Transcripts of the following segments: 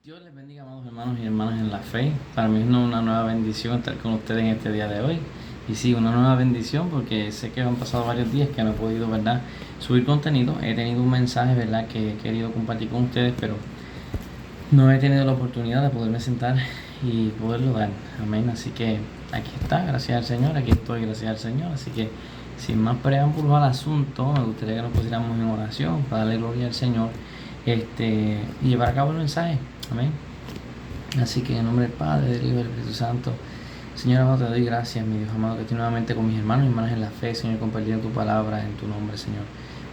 Dios les bendiga, amados hermanos y hermanas en la fe. Para mí es una nueva bendición estar con ustedes en este día de hoy. Y sí, una nueva bendición porque sé que han pasado varios días que no he podido, ¿verdad?, subir contenido. He tenido un mensaje, ¿verdad?, que he querido compartir con ustedes, pero no he tenido la oportunidad de poderme sentar y poderlo dar. Amén. Así que aquí está, gracias al Señor. Aquí estoy, gracias al Señor. Así que sin más preámbulos al asunto, me gustaría que nos pusiéramos en oración para darle gloria al Señor y llevar a cabo el mensaje. Amén. Así que en el nombre del Padre, del Hijo y del Espíritu Santo, Señor amado, te doy gracias, mi Dios amado, que estoy nuevamente con mis hermanos y hermanas en la fe, Señor, compartiendo tu palabra en tu nombre, Señor.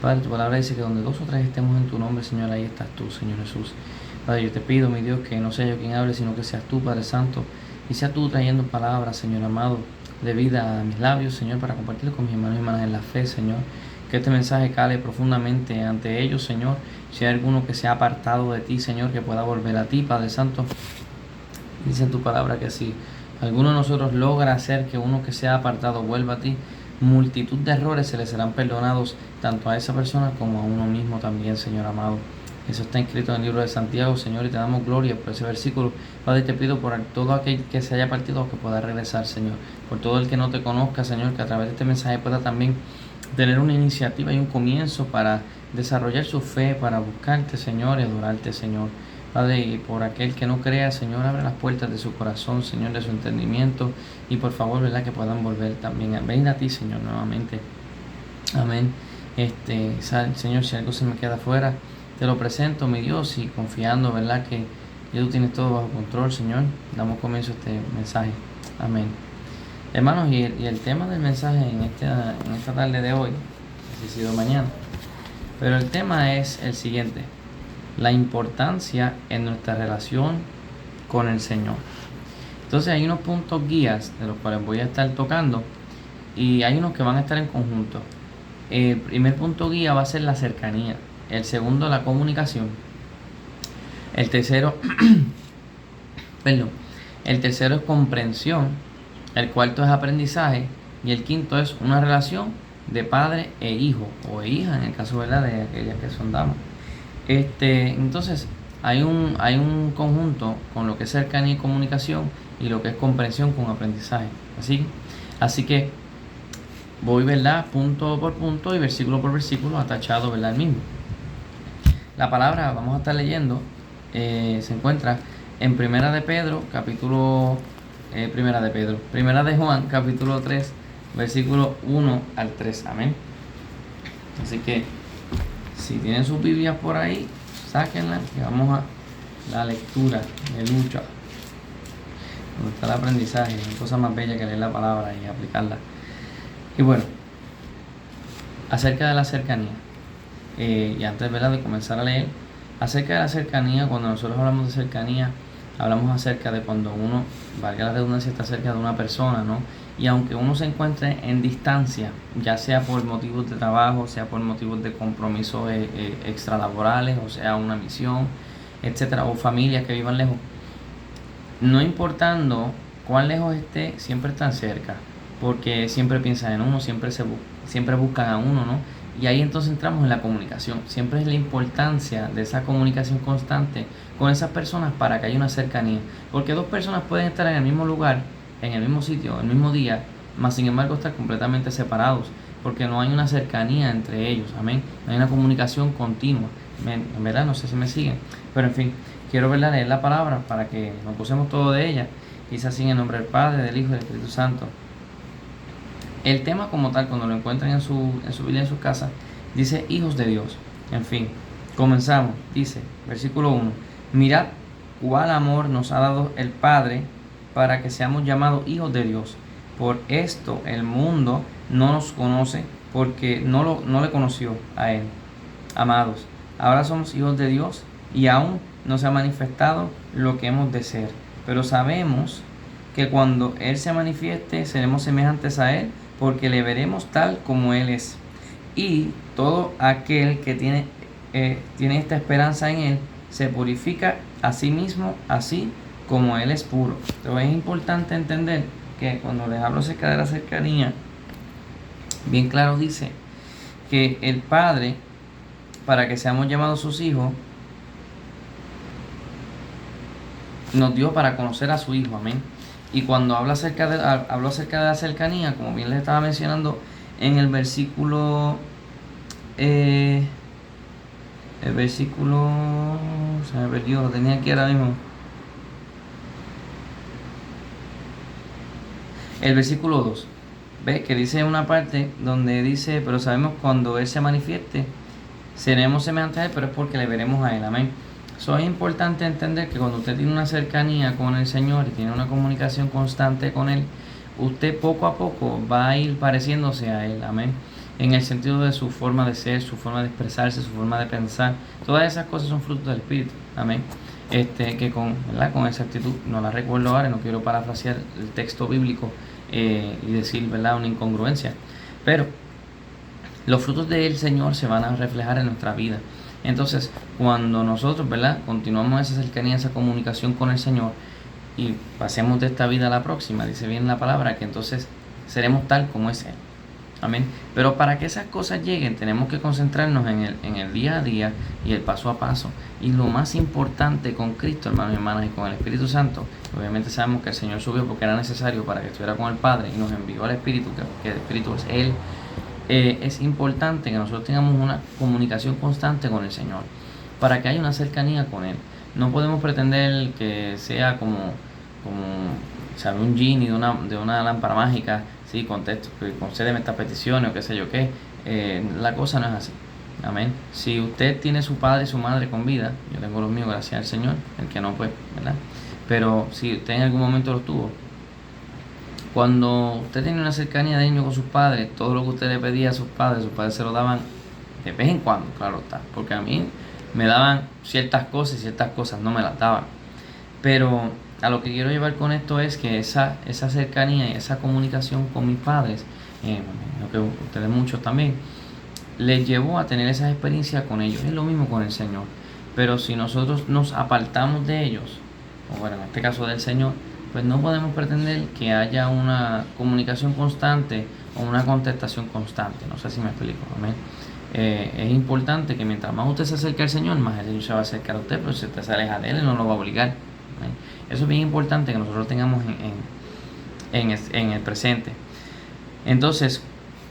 Padre, tu palabra dice que donde dos o tres estemos en tu nombre, Señor, ahí estás tú, Señor Jesús. Padre, yo te pido, mi Dios, que no sea yo quien hable, sino que seas tú, Padre Santo, y seas tú trayendo palabras, Señor amado, de vida a mis labios, Señor, para compartirlo con mis hermanos y hermanas en la fe, Señor. Que este mensaje cale profundamente ante ellos, Señor. Si hay alguno que se ha apartado de ti, Señor, que pueda volver a ti, Padre Santo. Dice en tu palabra que si alguno de nosotros logra hacer que uno que se ha apartado vuelva a ti, multitud de errores se le serán perdonados tanto a esa persona como a uno mismo también, Señor amado. Eso está escrito en el libro de Santiago, Señor, y te damos gloria por ese versículo. Padre, te pido por todo aquel que se haya partido que pueda regresar, Señor. Por todo el que no te conozca, Señor, que a través de este mensaje pueda también tener una iniciativa y un comienzo para desarrollar su fe, para buscarte, Señor, y adorarte, Señor. Padre, y por aquel que no crea, Señor, abre las puertas de su corazón, Señor, de su entendimiento, y por favor, ¿verdad?, que puedan volver también. Ven a ti, Señor, nuevamente. Amén. Señor, si algo se me queda fuera, te lo presento, mi Dios, y confiando, ¿verdad?, que ya tú tienes todo bajo control, Señor. Damos comienzo a este mensaje. Amén. Hermanos, y el tema del mensaje en esta tarde de hoy, si ha sido mañana, pero el tema es el siguiente: la importancia en nuestra relación con el Señor. Entonces hay unos puntos guías de los cuales voy a estar tocando y hay unos que van a estar en conjunto. El primer punto guía va a ser la cercanía, el segundo la comunicación, el tercero perdón, el tercero es comprensión, el cuarto es aprendizaje y el quinto es una relación de padre e hijo o hija en el caso, ¿verdad?, de aquellas que son damas. Entonces hay un conjunto con lo que es cercanía y comunicación y lo que es comprensión con aprendizaje. Así que voy, ¿verdad?, punto por punto y versículo por versículo atachado, ¿verdad?, el mismo. La palabra vamos a estar leyendo se encuentra en Primera de Juan, capítulo 3, versículo 1 al 3. Amén. Así que si tienen sus Biblias por ahí, sáquenlas y vamos a la lectura de lucha. Donde está el aprendizaje, es cosa más bella que leer la palabra y aplicarla. Y bueno, acerca de la cercanía, y antes, ¿verdad?, de comenzar a leer, acerca de la cercanía, cuando nosotros hablamos de cercanía, hablamos acerca de cuando uno, valga la redundancia, está cerca de una persona, ¿no? Y aunque uno se encuentre en distancia, ya sea por motivos de trabajo, sea por motivos de compromisos extralaborales, o sea una misión, etcétera, o familias que vivan lejos, no importando cuán lejos esté, siempre están cerca, porque siempre piensan en uno, siempre buscan a uno, ¿no? Y ahí entonces entramos en la comunicación. Siempre es la importancia de esa comunicación constante con esas personas para que haya una cercanía. Porque dos personas pueden estar en el mismo lugar, en el mismo sitio, el mismo día, mas sin embargo estar completamente separados, porque no hay una cercanía entre ellos. Amén. No hay una comunicación continua. En verdad, no sé si me siguen. Pero en fin, quiero, ¿verdad?, leer la palabra para que nos gocemos todo de ella. Quizás así en el nombre del Padre, del Hijo y del Espíritu Santo. El tema como tal, cuando lo encuentren en su Biblia, en su casa, dice hijos de Dios. En fin, comenzamos. Dice, versículo 1: mirad cuál amor nos ha dado el Padre para que seamos llamados hijos de Dios. Por esto el mundo no nos conoce, porque no le conoció a Él. Amados, ahora somos hijos de Dios y aún no se ha manifestado lo que hemos de ser. Pero sabemos que cuando Él se manifieste seremos semejantes a Él, porque le veremos tal como Él es. Y todo aquel que tiene esta esperanza en Él se purifica a sí mismo, así como Él es puro. Entonces es importante entender que cuando les hablo acerca de la cercanía, bien claro dice que el Padre, para que seamos llamados sus hijos, nos dio para conocer a su Hijo, amén. Y cuando habló acerca de la cercanía, como bien les estaba mencionando en el versículo, se me perdió, lo tenía aquí ahora mismo. El versículo 2, ¿ves? Que dice una parte donde dice, pero sabemos cuando Él se manifieste, seremos semejantes a Él, pero es porque le veremos a Él, amén. Eso es importante entender que cuando usted tiene una cercanía con el Señor y tiene una comunicación constante con Él, usted poco a poco va a ir pareciéndose a Él, amén. En el sentido de su forma de ser, su forma de expresarse, su forma de pensar. Todas esas cosas son frutos del Espíritu, amén. Que con exactitud, no la recuerdo ahora, no quiero parafrasear el texto bíblico y decir, ¿verdad?, una incongruencia. Pero los frutos del Señor se van a reflejar en nuestra vida. Entonces, cuando nosotros, ¿verdad?, continuamos esa cercanía, esa comunicación con el Señor y pasemos de esta vida a la próxima, dice bien la palabra, que entonces seremos tal como es Él. Amén. Pero para que esas cosas lleguen, tenemos que concentrarnos en el día a día y el paso a paso. Y lo más importante con Cristo, hermanos y hermanas, y con el Espíritu Santo, obviamente sabemos que el Señor subió porque era necesario para que estuviera con el Padre y nos envió al Espíritu, que el Espíritu es Él. Es importante que nosotros tengamos una comunicación constante con el Señor, para que haya una cercanía con Él. No podemos pretender que sea como ¿sabe? Un genie de una lámpara mágica, sí, concédeme estas peticiones o qué sé yo qué. La cosa no es así. Amén. Si usted tiene su padre y su madre con vida, yo tengo los míos, gracias al Señor, el que no, pues, ¿verdad? Pero si usted en algún momento los tuvo, cuando usted tiene una cercanía de niño con sus padres, todo lo que usted le pedía a sus padres se lo daban de vez en cuando, claro está, porque a mí me daban ciertas cosas y ciertas cosas no me las daban. Pero a lo que quiero llevar con esto es que esa cercanía y esa comunicación con mis padres, lo que ustedes muchos también, les llevó a tener esas experiencias con ellos. Es lo mismo con el Señor. Pero si nosotros nos apartamos de ellos, o bueno, en este caso del Señor, pues no podemos pretender que haya una comunicación constante o una contestación constante. No sé si me explico, amén. Es importante que mientras más usted se acerque al Señor, más el Señor se va a acercar a usted, pero si usted se aleja de Él, Él no lo va a obligar. ¿Amén? Eso es bien importante que nosotros tengamos en el presente. Entonces,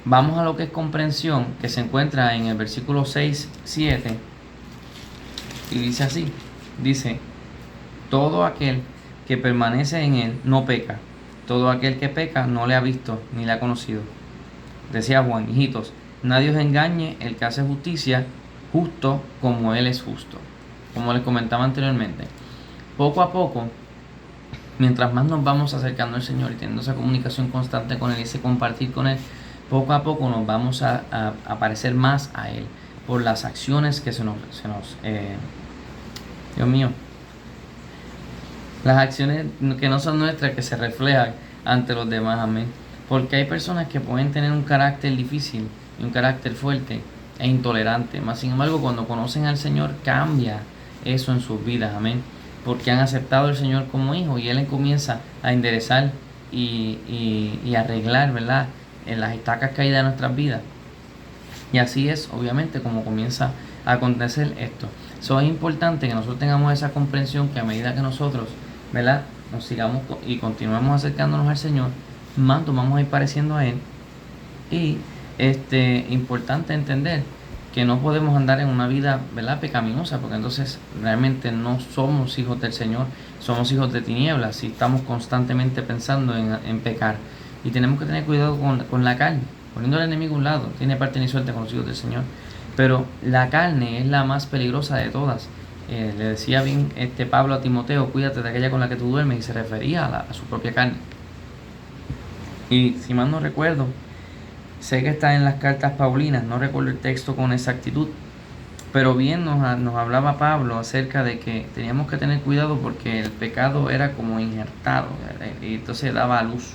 vamos a lo que es comprensión, que se encuentra en el versículo 6-7, y dice así, dice, todo aquel que permanece en Él no peca, todo aquel que peca no le ha visto ni le ha conocido. Decía Juan, hijitos, nadie os engañe, el que hace justicia, justo como Él es justo. Como les comentaba anteriormente, poco a poco, mientras más nos vamos acercando al Señor y teniendo esa comunicación constante con Él y ese compartir con Él, poco a poco nos vamos a parecer más a Él por las acciones que Dios mío, las acciones que no son nuestras, que se reflejan ante los demás, amén. Porque hay personas que pueden tener un carácter difícil y un carácter fuerte e intolerante, más sin embargo cuando conocen al Señor cambia eso en sus vidas, amén. Porque han aceptado al Señor como hijo y Él comienza a enderezar y arreglar, ¿verdad?, en las estacas caídas de nuestras vidas. Y así es, obviamente, como comienza a acontecer esto. Eso es importante que nosotros tengamos esa comprensión, que a medida que nosotros, ¿verdad?, nos sigamos y continuemos acercándonos al Señor, más nos vamos a ir pareciendo a Él. Y importante entender que no podemos andar en una vida, ¿verdad?, pecaminosa, porque entonces realmente no somos hijos del Señor, somos hijos de tinieblas si estamos constantemente pensando en pecar. Y tenemos que tener cuidado con la carne, poniendo al enemigo a un lado. Tiene parte ni suerte con los hijos del Señor, pero la carne es la más peligrosa de todas. Le decía bien Pablo a Timoteo, cuídate de aquella con la que tú duermes, y se refería a su propia carne. Y si mal no recuerdo, sé que está en las cartas paulinas, no recuerdo el texto con exactitud, pero bien nos hablaba Pablo acerca de que teníamos que tener cuidado porque el pecado era como injertado, y entonces daba a luz.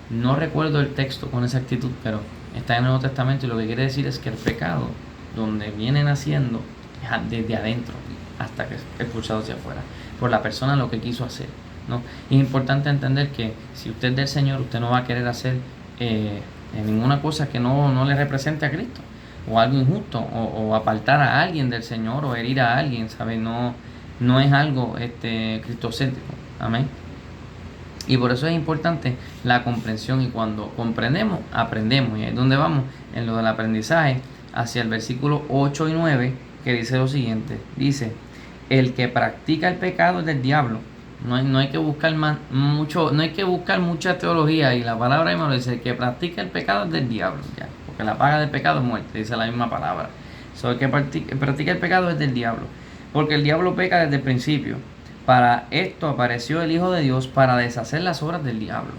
No recuerdo el texto con exactitud, pero está en el Nuevo Testamento, y lo que quiere decir es que el pecado, donde viene naciendo, es desde adentro hasta que es expulsado hacia afuera, por la persona lo que quiso hacer, ¿no? Y es importante entender que si usted es del Señor, usted no va a querer hacer ninguna cosa que no le represente a Cristo, o algo injusto, o apartar a alguien del Señor, o herir a alguien, ¿sabe? No es algo cristocéntrico. Amén. Y por eso es importante la comprensión, y cuando comprendemos, aprendemos. Y ahí es donde vamos en lo del aprendizaje, hacia el versículo 8 y 9, que dice lo siguiente. Dice, el que practica el pecado es del diablo. No hay que buscar no hay que buscar mucha teología, y la palabra misma lo dice, el que practica el pecado es del diablo, ya, porque la paga del pecado es muerte, dice la misma palabra. El que practica el pecado es del diablo, porque el diablo peca desde el principio. Para esto apareció el Hijo de Dios, para deshacer las obras del diablo.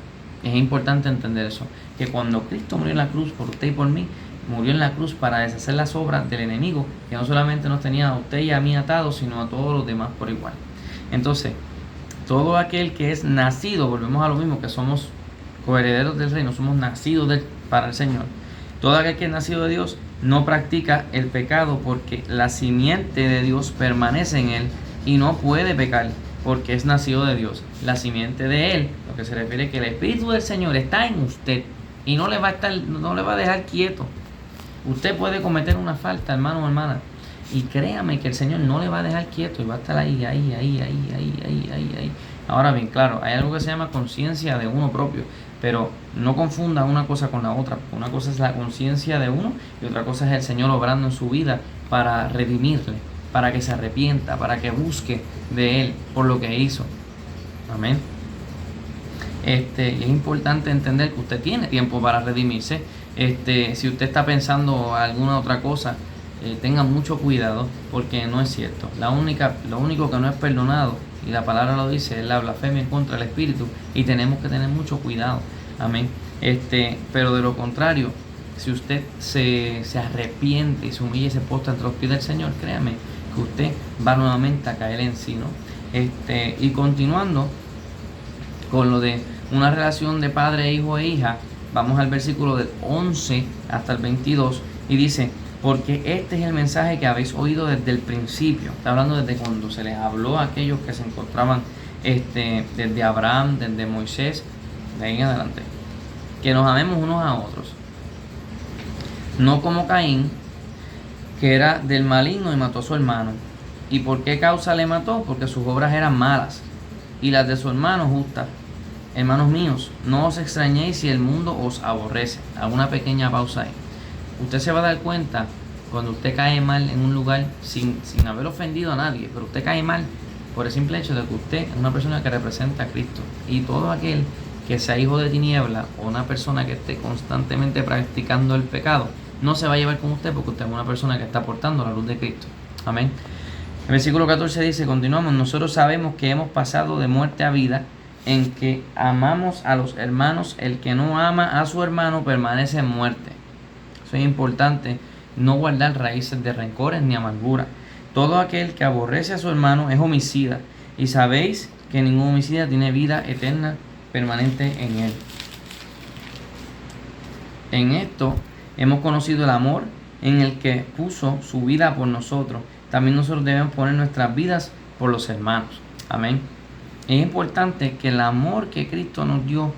Es importante entender eso, que cuando Cristo murió en la cruz por usted y por mí, murió en la cruz para deshacer las obras del enemigo, que no solamente nos tenía a usted y a mí atados, sino a todos los demás por igual. Entonces, todo aquel que es nacido, volvemos a lo mismo, que somos coherederos del reino, somos nacidos para el Señor. Todo aquel que es nacido de Dios no practica el pecado, porque la simiente de Dios permanece en él y no puede pecar, porque es nacido de Dios. La simiente de él, lo que se refiere que el Espíritu del Señor está en usted y no le va a dejar quieto. Usted puede cometer una falta, hermano o hermana, y créame que el Señor no le va a dejar quieto y va a estar ahí. Ahora bien, claro, hay algo que se llama conciencia de uno propio, pero no confunda una cosa con la otra, porque una cosa es la conciencia de uno y otra cosa es el Señor obrando en su vida para redimirle, para que se arrepienta, para que busque de Él por lo que hizo. Amén. Es importante entender que usted tiene tiempo para redimirse. Si usted está pensando alguna otra cosa, tenga mucho cuidado, porque no es cierto. Lo único que no es perdonado, y la palabra lo dice, es la blasfemia contra el Espíritu, y tenemos que tener mucho cuidado. Amén. Pero de lo contrario, si usted se arrepiente y se humilla y se postra entre los pies del Señor, créame que usted va nuevamente a caer en sí, ¿no? Y continuando con lo de una relación de padre, hijo e hija, vamos al versículo del 11 hasta el 22, y dice, porque este es el mensaje que habéis oído desde el principio. Está hablando desde cuando se les habló a aquellos que se encontraban desde Abraham, desde Moisés, de ahí en adelante, que nos amemos unos a otros, no como Caín, que era del maligno y mató a su hermano. ¿Y por qué causa le mató? Porque sus obras eran malas y las de su hermano justas. Hermanos míos, no os extrañéis si el mundo os aborrece. Hago una pequeña pausa ahí. Usted se va a dar cuenta cuando usted cae mal en un lugar sin haber ofendido a nadie, pero usted cae mal por el simple hecho de que usted es una persona que representa a Cristo. Y todo aquel que sea hijo de tiniebla o una persona que esté constantemente practicando el pecado, no se va a llevar con usted, porque usted es una persona que está portando la luz de Cristo. Amén. El versículo 14 dice, continuamos, nosotros sabemos que hemos pasado de muerte a vida, en que amamos a los hermanos. El que no ama a su hermano permanece en muerte. Eso es importante, no guardar raíces de rencores ni amargura. Todo aquel que aborrece a su hermano es homicida, y sabéis que ningún homicida tiene vida eterna permanente en él. En esto hemos conocido el amor en el que puso su vida por nosotros. También nosotros debemos poner nuestras vidas por los hermanos. Amén. Es importante que el amor que Cristo nos dio,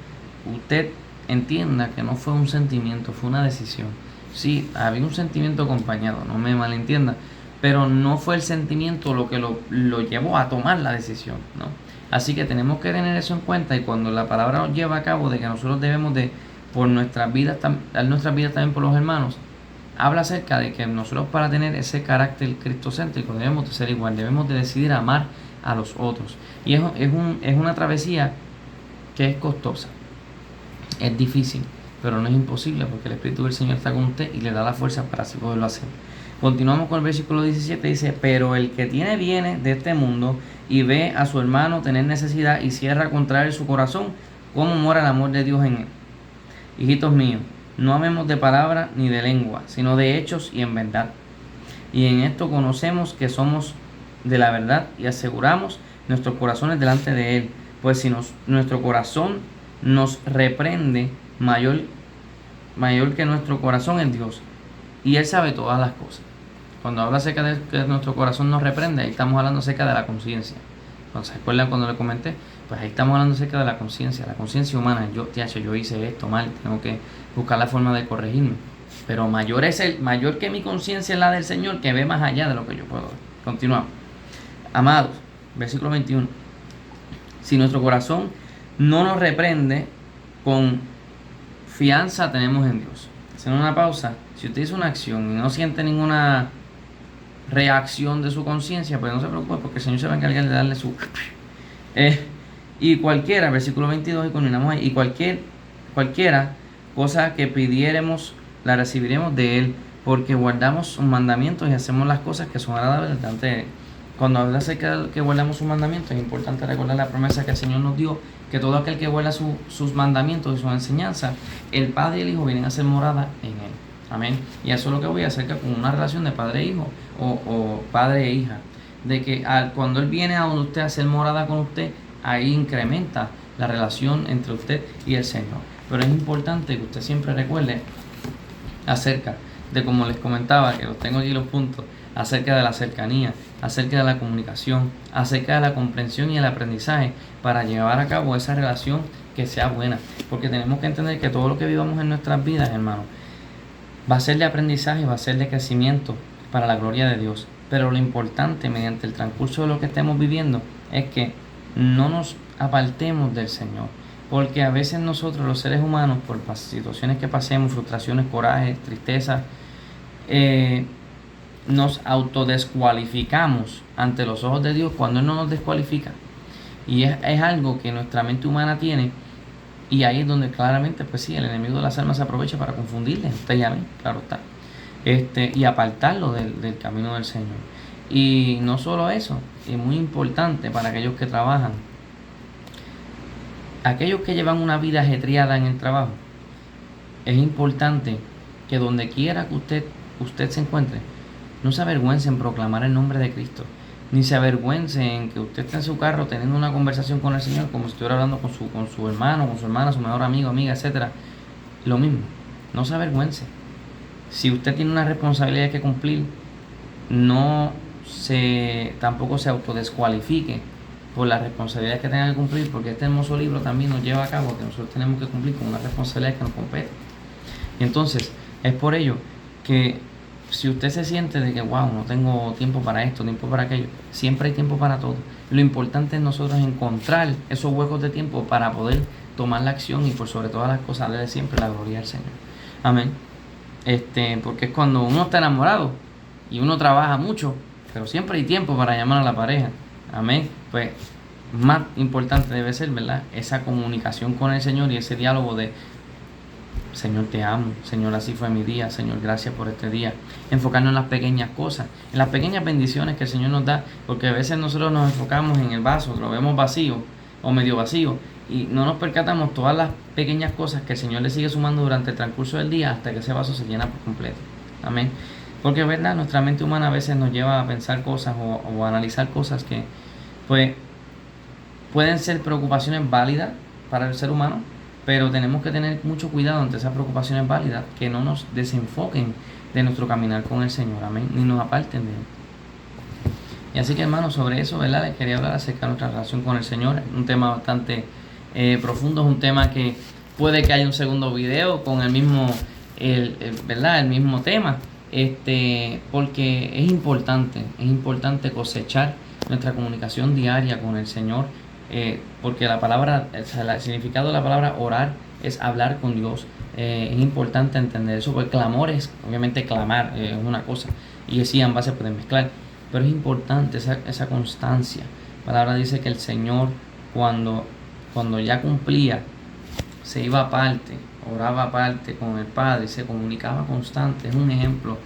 usted entienda que no fue un sentimiento, fue una decisión. Sí, había un sentimiento acompañado, no me malentienda, pero no fue el sentimiento lo que lo llevó a tomar la decisión, ¿no? Así que tenemos que tener eso en cuenta, y cuando la palabra nos lleva a cabo de que nosotros debemos de por nuestras vidas, dar nuestras vidas también por los hermanos, habla acerca de que nosotros, para tener ese carácter cristocéntrico, debemos de ser igual, debemos de decidir amar a los otros. Y es una travesía que es costosa, es difícil, pero no es imposible, porque el Espíritu del Señor está con usted y le da la fuerza para así poderlo hacer. Continuamos con el versículo 17, dice, pero el que tiene bienes de este mundo y ve a su hermano tener necesidad y cierra contra él su corazón, ¿cómo mora el amor de Dios en él? Hijitos míos, no amemos de palabra ni de lengua, sino de hechos y en verdad. Y en esto conocemos que somos de la verdad y aseguramos nuestros corazones delante de Él. Pues si nuestro corazón nos reprende, mayor que nuestro corazón es Dios. Y Él sabe todas las cosas. Cuando habla acerca de que nuestro corazón nos reprende, ahí estamos hablando acerca de la conciencia. ¿Se acuerdan cuando le comenté? Pues ahí estamos hablando acerca de la conciencia humana. Yo hice esto mal, tengo que buscar la forma de corregirme. Pero mayor que mi conciencia es la del Señor, que ve más allá de lo que yo puedo ver. Continuamos. Amados, versículo 21. Si nuestro corazón no nos reprende, con fianza tenemos en Dios. Haciendo una pausa, si usted hizo una acción y no siente ninguna reacción de su conciencia, pues no se preocupe, porque el Señor se va a encargar de darle su... y cualquiera, versículo 22, y culminamos ahí, y cualquiera cosa que pidiéremos, la recibiremos de Él, porque guardamos sus mandamientos y hacemos las cosas que son agradables delante de Él. Cuando habla acerca de que guardamos sus mandamientos, es importante recordar la promesa que el Señor nos dio, que todo aquel que guarda sus mandamientos y sus enseñanzas, el Padre y el Hijo vienen a ser morada en Él. Amén. Y eso es lo que voy a hacer con una relación de padre e hijo, o padre e hija. De que cuando Él viene a donde usted a ser morada con usted, ahí incrementa la relación entre usted y el Señor. Pero es importante que usted siempre recuerde acerca de, como les comentaba, que los tengo aquí los puntos, acerca de la cercanía, acerca de la comunicación, acerca de la comprensión y el aprendizaje para llevar a cabo esa relación que sea buena. Porque tenemos que entender que todo lo que vivamos en nuestras vidas, hermano, va a ser de aprendizaje, va a ser de crecimiento para la gloria de Dios. Pero lo importante mediante el transcurso de lo que estemos viviendo es que no nos apartemos del Señor. Porque a veces nosotros, los seres humanos, por las situaciones que pasemos, frustraciones, corajes, tristezas, nos autodescualificamos ante los ojos de Dios cuando Él no nos descualifica. Y es algo que nuestra mente humana tiene. Y ahí es donde claramente, pues sí, el enemigo de las almas se aprovecha para confundirle, usted y a mí, claro está. Y apartarlo del camino del Señor. Y no solo eso, es muy importante para aquellos que trabajan, aquellos que llevan una vida ajetreada en el trabajo, es importante que donde quiera que usted se encuentre, no se avergüence en proclamar el nombre de Cristo, ni se avergüence en que usted esté en su carro teniendo una conversación con el Señor como si estuviera hablando con su hermano, con su hermana, su mejor amigo, amiga, etcétera. Lo mismo, no se avergüence. Si usted tiene una responsabilidad que cumplir, tampoco se autodescualifique por las responsabilidades que tenga que cumplir, porque este hermoso libro también nos lleva a cabo que nosotros tenemos que cumplir con una responsabilidad que nos compete. Y entonces, es por ello que si usted se siente de que, wow, no tengo tiempo para esto, tiempo para aquello, siempre hay tiempo para todo. Lo importante es nosotros encontrar esos huecos de tiempo para poder tomar la acción y por sobre todas las cosas darle siempre la gloria al Señor. Amén. Porque es cuando uno está enamorado y uno trabaja mucho, pero siempre hay tiempo para llamar a la pareja. Amén. Pues más importante debe ser, ¿verdad?, esa comunicación con el Señor y ese diálogo de: Señor, te amo. Señor, así fue mi día. Señor, gracias por este día. Enfocarnos en las pequeñas cosas, en las pequeñas bendiciones que el Señor nos da, porque a veces nosotros nos enfocamos en el vaso, lo vemos vacío o medio vacío y no nos percatamos todas las pequeñas cosas que el Señor le sigue sumando durante el transcurso del día hasta que ese vaso se llena por completo. Amén. Porque, ¿verdad?, nuestra mente humana a veces nos lleva a pensar cosas o a analizar cosas que, pues, pueden ser preocupaciones válidas para el ser humano, pero tenemos que tener mucho cuidado ante esas preocupaciones válidas, que no nos desenfoquen de nuestro caminar con el Señor, amén, ni nos aparten de Él. Y así que, hermanos, sobre eso, ¿verdad?, les quería hablar acerca de nuestra relación con el Señor. Es un tema bastante profundo, es un tema que puede que haya un segundo video con el mismo, ¿verdad?, el mismo tema, porque es importante cosechar nuestra comunicación diaria con el Señor. Porque la palabra, el significado de la palabra orar es hablar con Dios. Es importante entender eso, porque clamor es, obviamente, clamar es una cosa, y sí, ambas se pueden mezclar, pero es importante esa constancia. La palabra dice que el Señor, cuando ya cumplía, se iba aparte, oraba aparte con el Padre, se comunicaba constante. Es un ejemplo.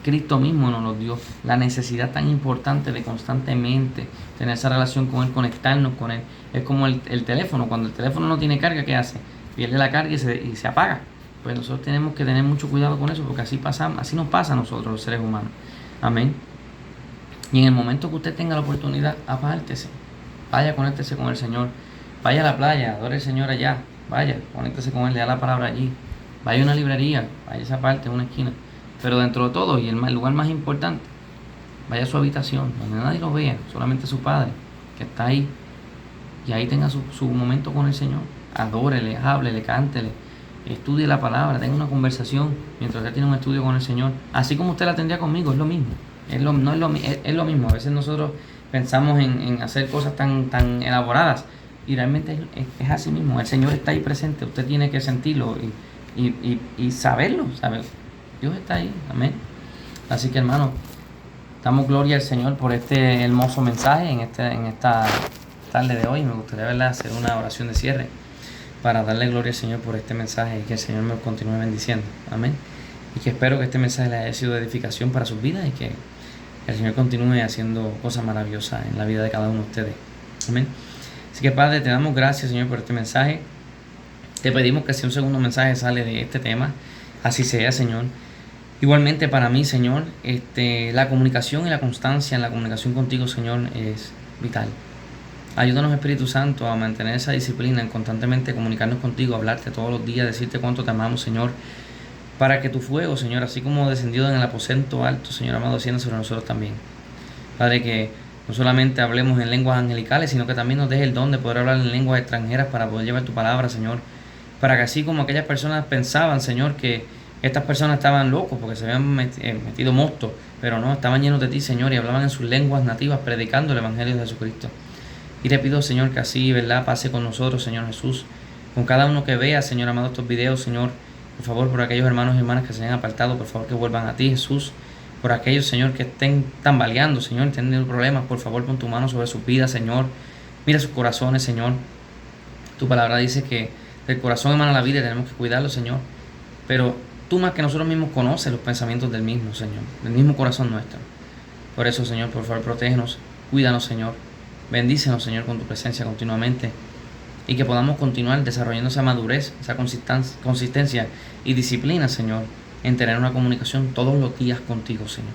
Cristo mismo nos lo dio, la necesidad tan importante de constantemente tener esa relación con Él, conectarnos con Él. Es como el teléfono, cuando el teléfono no tiene carga, ¿qué hace? Pierde la carga y se apaga. Pues nosotros tenemos que tener mucho cuidado con eso, porque así nos pasa a nosotros, los seres humanos. Amén. Y en el momento que usted tenga la oportunidad, apártese, vaya, conéctese con el Señor, vaya a la playa, adore al Señor allá, vaya, conéctese con Él, lea la palabra allí, vaya a una librería, vaya a esa parte, a una esquina. Pero dentro de todo, y el lugar más importante, vaya a su habitación, donde nadie lo vea, solamente su Padre, que está ahí, y ahí tenga su momento con el Señor. Adórele, háblele, cántele, estudie la palabra, tenga una conversación mientras usted tiene un estudio con el Señor, así como usted la tendría conmigo. Es lo mismo, es lo mismo. A veces nosotros pensamos en hacer cosas tan elaboradas, Y realmente es así mismo. El Señor está ahí presente. Usted tiene que sentirlo y saberlo, ¿sabe? Dios está ahí. Amén. Así que, hermano, damos gloria al Señor por este hermoso mensaje en esta tarde de hoy. Me gustaría, ¿verdad?, hacer una oración de cierre para darle gloria al Señor por este mensaje y que el Señor me continúe bendiciendo. Amén. Y que espero que este mensaje le haya sido de edificación para sus vidas y que el Señor continúe haciendo cosas maravillosas en la vida de cada uno de ustedes. Amén. Así que, Padre, te damos gracias, Señor, por este mensaje. Te pedimos que si un segundo mensaje sale de este tema, así sea, Señor. Igualmente para mí, Señor, la comunicación y la constancia en la comunicación contigo, Señor, es vital. Ayúdanos, Espíritu Santo, a mantener esa disciplina en constantemente comunicarnos contigo, hablarte todos los días, decirte cuánto te amamos, Señor, para que tu fuego, Señor, así como descendió en el aposento alto, Señor amado, descienda sobre nosotros también. Padre, que no solamente hablemos en lenguas angelicales, sino que también nos deje el don de poder hablar en lenguas extranjeras para poder llevar tu palabra, Señor. Para que así como aquellas personas pensaban, Señor, que estas personas estaban locos porque se habían metido mosto, pero no, estaban llenos de ti, Señor, y hablaban en sus lenguas nativas predicando el Evangelio de Jesucristo. Y te pido, Señor, que así, ¿verdad?, pase con nosotros, Señor Jesús, con cada uno que vea, Señor amado, estos videos, Señor. Por favor, por aquellos hermanos y hermanas que se hayan apartado, por favor, que vuelvan a ti, Jesús. Por aquellos, Señor, que estén tambaleando, Señor, teniendo problemas, por favor, pon tu mano sobre sus vidas, Señor. Mira sus corazones, Señor. Tu palabra dice que del corazón emana la vida y tenemos que cuidarlo, Señor. Pero tú más que nosotros mismos conoces los pensamientos del mismo, Señor, del mismo corazón nuestro. Por eso, Señor, por favor, protégenos, cuídanos, Señor. Bendícenos, Señor, con tu presencia continuamente. Y que podamos continuar desarrollando esa madurez, esa consistencia y disciplina, Señor, en tener una comunicación todos los días contigo, Señor.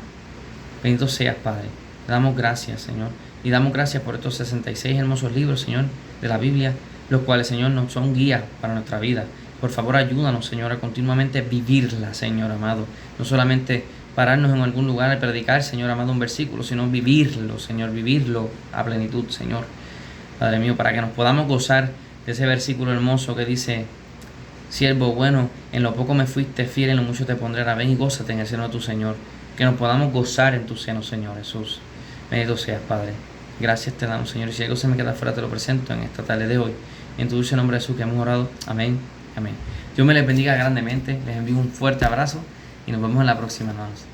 Bendito seas, Padre. Te damos gracias, Señor. Y damos gracias por estos 66 hermosos libros, Señor, de la Biblia, los cuales, Señor, nos son guías para nuestra vida. Por favor, ayúdanos, Señor, a continuamente vivirla, Señor amado. No solamente pararnos en algún lugar a predicar, Señor amado, un versículo, sino vivirlo, Señor, vivirlo a plenitud, Señor. Padre mío, para que nos podamos gozar de ese versículo hermoso que dice: siervo bueno, en lo poco me fuiste fiel, en lo mucho te pondré. Ven y gózate en el seno de tu Señor. Que nos podamos gozar en tu seno, Señor Jesús. Bendito seas, Padre. Gracias te damos, Señor. Y si algo se me queda fuera, te lo presento en esta tarde de hoy. En tu dulce nombre, Jesús, que hemos orado. Amén. Amén. Dios me les bendiga grandemente. Les envío un fuerte abrazo y nos vemos en la próxima, hermanos.